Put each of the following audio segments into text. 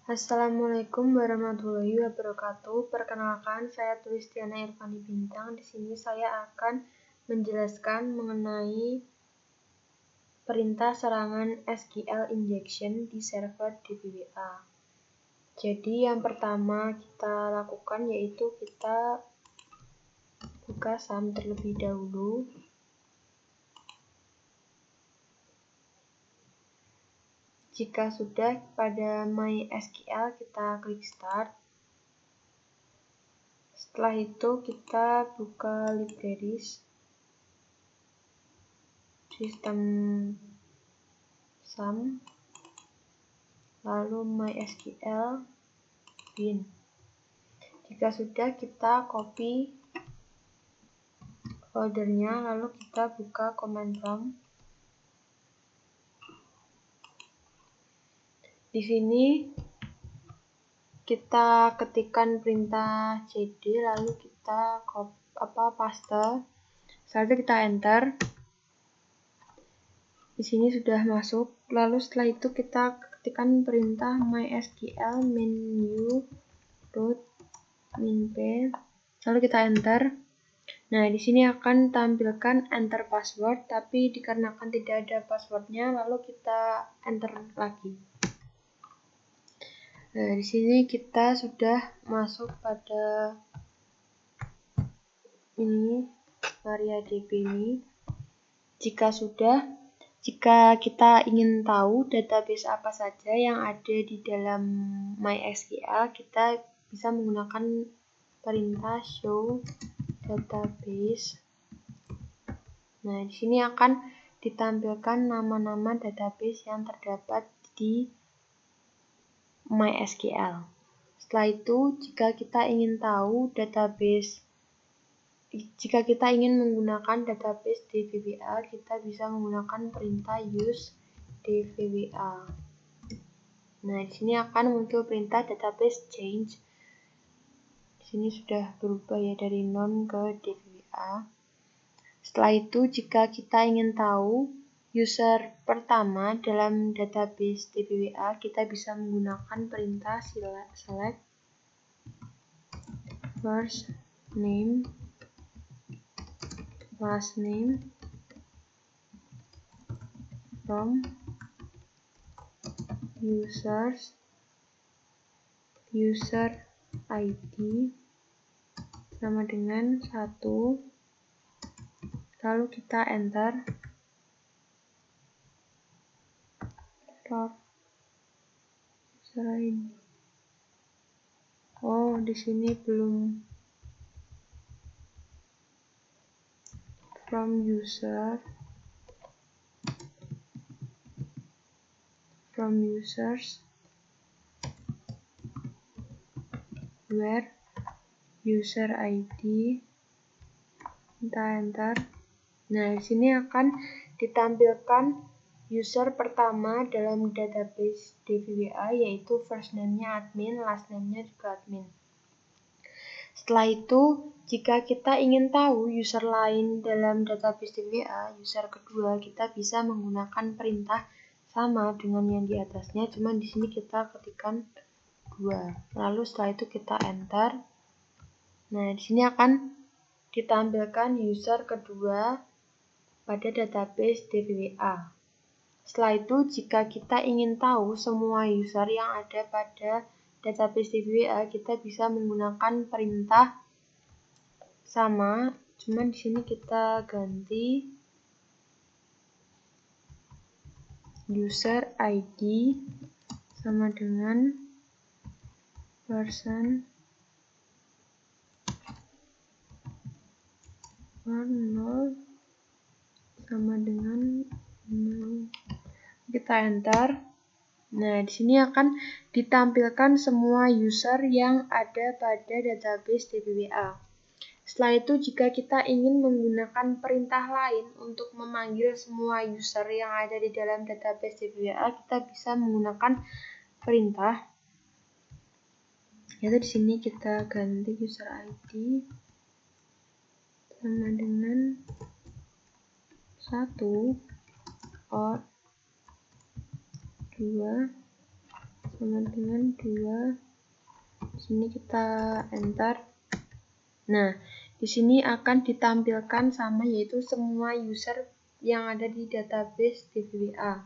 Assalamualaikum warahmatullahi wabarakatuh. Perkenalkan, saya Tulistiana Irvani Bintang. Di sini saya akan menjelaskan mengenai perintah serangan SQL injection di server DBWA. Jadi yang pertama kita lakukan yaitu kita buka SAM terlebih dahulu. Jika sudah, pada MySQL kita klik Start. Setelah itu kita buka libraries, sistem SAM, lalu MySQL bin. Jika sudah, kita copy foldernya, lalu kita buka command prompt. Di sini kita ketikkan perintah cd, lalu kita paste. Setelah itu kita enter. Di sini sudah masuk. Lalu setelah itu kita ketikkan perintah mysql menu root min p. Lalu kita enter. Nah, di sini akan tampilkan enter password, tapi dikarenakan tidak ada passwordnya, lalu kita enter lagi. Nah, di sini kita sudah masuk pada ini MariaDB ini. Jika kita ingin tahu database apa saja yang ada di dalam MySQL, kita bisa menggunakan perintah show database. Nah, di sini akan ditampilkan nama-nama database yang terdapat di MySQL. Setelah itu, jika kita ingin menggunakan database DBWA, kita bisa menggunakan perintah use DBWA. Nah, di sini akan muncul perintah database change. Di sini sudah berubah ya dari non ke DBWA. Setelah itu, jika kita ingin tahu user pertama dalam database DBWA, kita bisa menggunakan perintah select first name, last name from user ID sama dengan 1, lalu kita enter. User ID. Oh, di sini belum from users where user ID, kita enter. Nah, di sini akan ditampilkan user pertama dalam database DBWA, yaitu first name-nya admin, last name-nya juga admin. Setelah itu, jika kita ingin tahu user lain dalam database DBWA, user kedua, kita bisa menggunakan perintah sama dengan yang di atasnya, cuma di sini kita ketikkan 2. Lalu setelah itu kita enter. Nah, di sini akan ditampilkan user kedua pada database DBWA. Setelah itu, jika kita ingin tahu semua user yang ada pada database DBWA, kita bisa menggunakan perintah sama, cuman di sini kita ganti user ID sama dengan person 0 sama dengan 0. Kita enter. Nah, di sini akan ditampilkan semua user yang ada pada database DBWA. Setelah itu, jika kita ingin menggunakan perintah lain untuk memanggil semua user yang ada di dalam database DBWA, kita bisa menggunakan perintah. Yaitu di sini kita ganti user ID sama dengan 1 or 2 sama dengan 2. Di sini kita enter. Nah, di sini akan ditampilkan sama, yaitu semua user yang ada di database DVWA.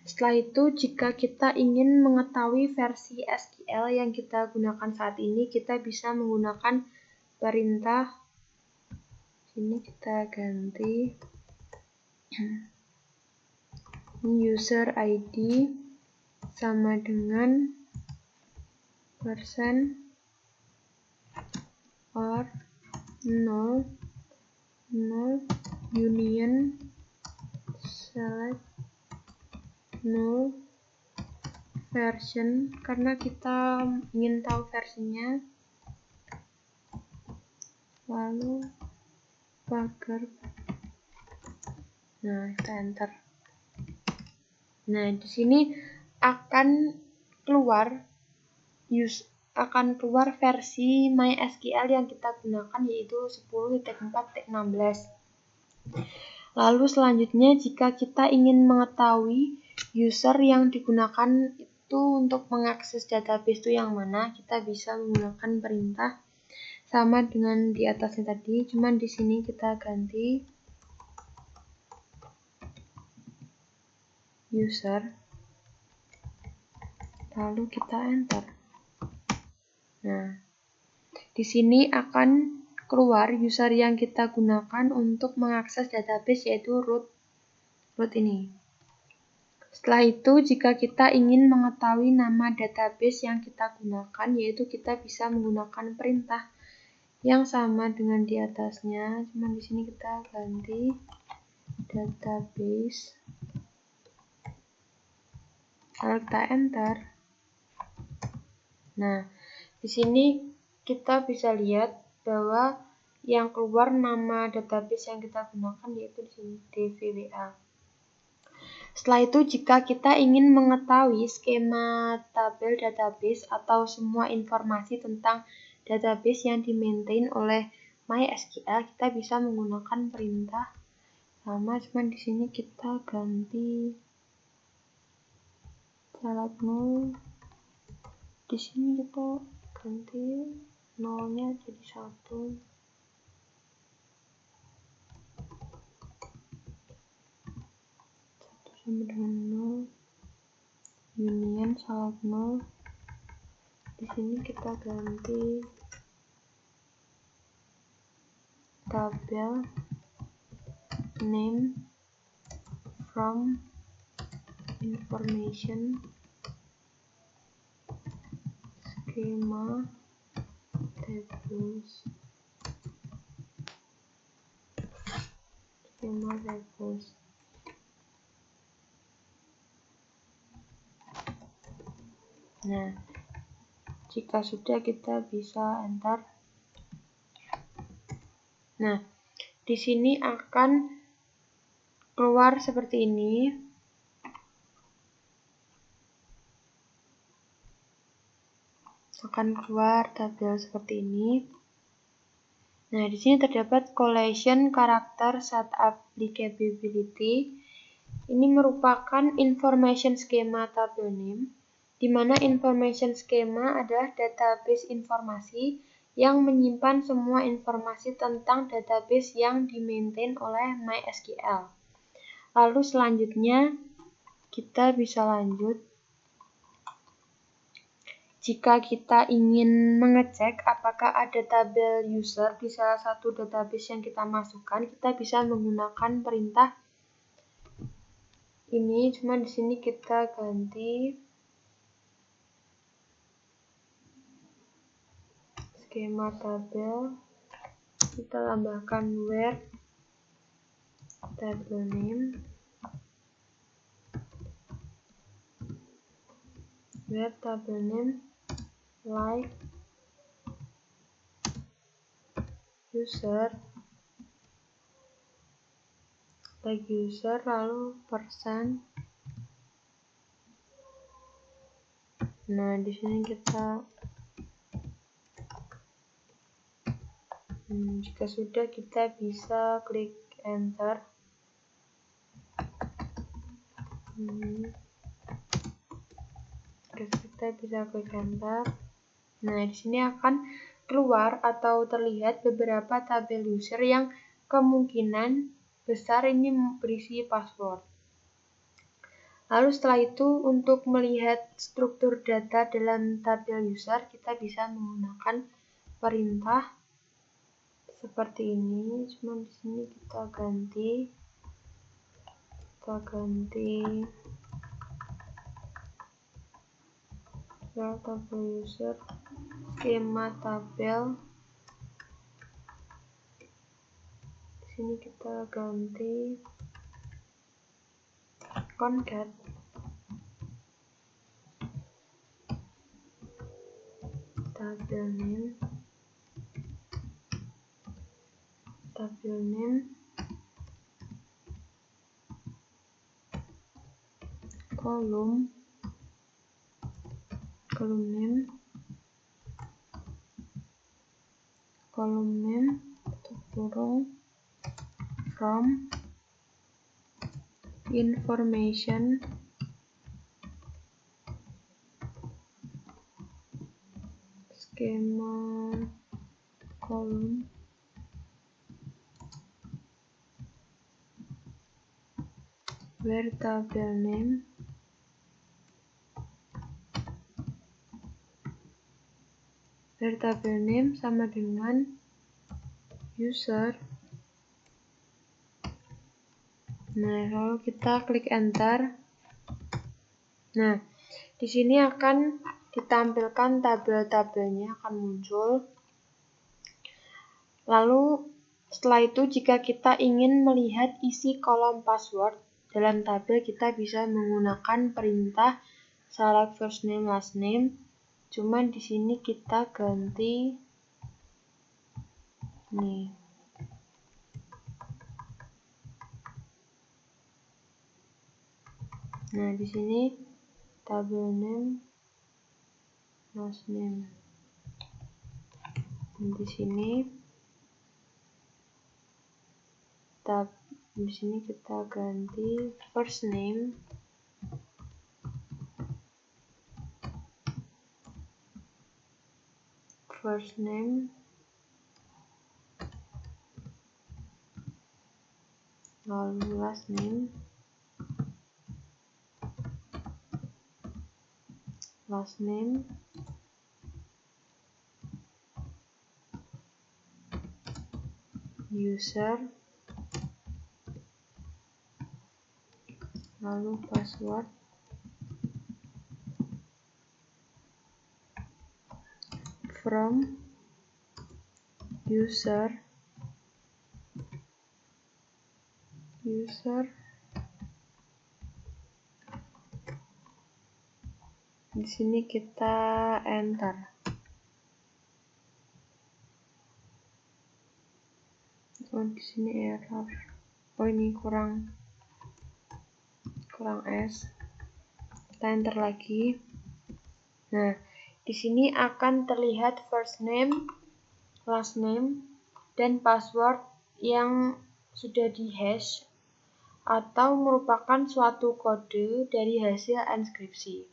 Setelah itu, jika kita ingin mengetahui versi SQL yang kita gunakan saat ini, kita bisa menggunakan perintah. Sini kita ganti user ID sama dengan persen or 0 union select 0 version, karena kita ingin tahu versinya, lalu pagar. Nah, kita enter. Nah, di sini akan keluar versi MySQL yang kita gunakan, yaitu 10.4.16. Lalu selanjutnya, jika kita ingin mengetahui user yang digunakan itu untuk mengakses database itu yang mana, kita bisa menggunakan perintah sama dengan di atasnya tadi, cuman di sini kita ganti user, lalu kita enter. Nah, di sini akan keluar user yang kita gunakan untuk mengakses database, yaitu root ini. Setelah itu, jika kita ingin mengetahui nama database yang kita gunakan, yaitu kita bisa menggunakan perintah yang sama dengan di atasnya, cuma di sini kita ganti database, lalu kita enter. Nah, di sini kita bisa lihat bahwa yang keluar nama database yang kita gunakan, yaitu di sini DVWA. Setelah itu, jika kita ingin mengetahui skema tabel database atau semua informasi tentang database yang dimaintain oleh MySQL, kita bisa menggunakan perintah sama, cuman di sini kita ganti select 0. Di sini kita ganti 0-nya jadi 1. Sama dengan 0 union select 0. Di sini kita ganti tabel name from information schema tables. Nah, jika sudah, kita bisa enter. Nah, di sini akan keluar seperti ini. Akan keluar tabel seperti ini. Nah, di sini terdapat collection karakter set applicability. Ini merupakan information schema tabel name, di mana information schema adalah database informasi yang menyimpan semua informasi tentang database yang dimaintain oleh MySQL. Lalu selanjutnya kita bisa lanjut. Jika kita ingin mengecek apakah ada tabel user di salah satu database yang kita masukkan, kita bisa menggunakan perintah ini, cuma di sini kita ganti skema tabel, kita tambahkan where table name, like user, lalu persen. Nah, di sini kita jika sudah, kita bisa klik enter. kita bisa klik enter. Nah, di sini akan keluar atau terlihat beberapa tabel user yang kemungkinan besar ini berisi password. Lalu setelah itu, untuk melihat struktur data dalam tabel user, kita bisa menggunakan perintah seperti ini. Cuma di sini kita ganti tabel user, skema tabel. Di sini kita ganti concat. Tabel name, kolom name, from information skema kolom where tabel name sama dengan user. Nah, lalu kita klik enter. Nah, di sini akan ditampilkan tabel-tabelnya akan muncul. Lalu setelah itu, jika kita ingin melihat isi kolom password dalam tabel, kita bisa menggunakan perintah select first name last name. Cuman di sini kita ganti nih. Nah, di sini tabel name last name. Dan di sini kita ganti first name lalu last name user lalu password from user. Di sini kita enter. Oh, di sini error. Oh, ini kurang S. Kita enter lagi. Nah, di sini akan terlihat first name, last name, dan password yang sudah di-hash atau merupakan suatu kode dari hasil enskripsi.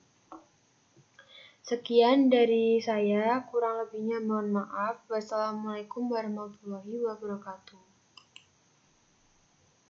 Sekian dari saya, kurang lebihnya mohon maaf. Wassalamualaikum warahmatullahi wabarakatuh.